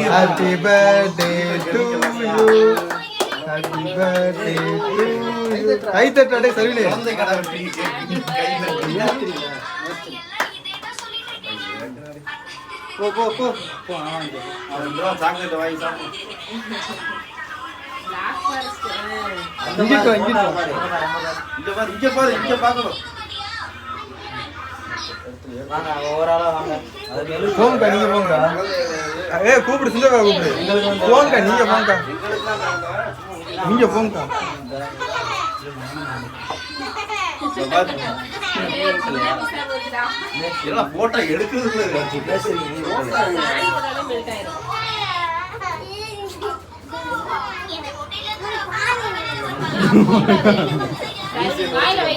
happy birthday to you happy birthday to you கை தட்டாடே சரியில்லை போ போ போ போ சாக்லேட் வாங்கி சாப்பிடு இங்க பாக்கணும் போங்க நீங்க போங்க கூப்பிடு சிந்தக்கா கூப்பிடு போங்க நீங்க போங்க நீங்க போங்க போட்டோ எடுக்கிறது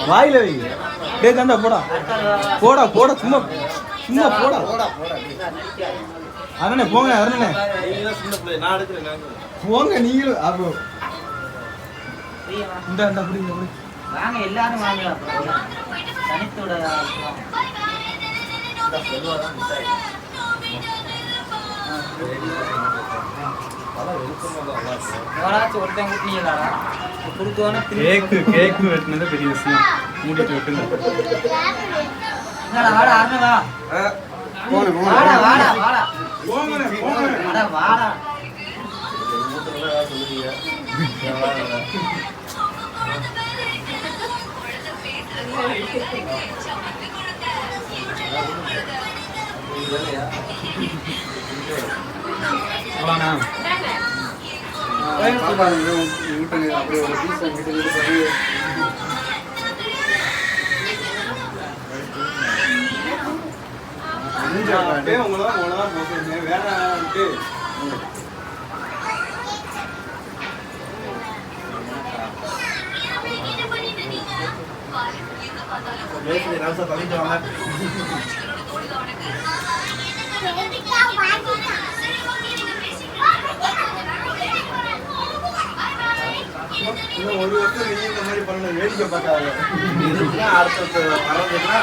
வாயில வை டே கண்டா போடா போடா போடா சும்மா சும்மா போடா அண்ணனே போங்க அண்ணனே போங்க நீங்களும் அப்போ இந்த அப்படி வாங்க எல்லாரும் வாங்க தனித்தோட கேக்கு வெட்டினது பெரிய விஷயம் மூடிட்டு வெட்டுங்க ஒரு வருஷம் இந்த மாதிரி பண்ண வேடிக்கை பார்க்காத அடுத்த வரதுன்னா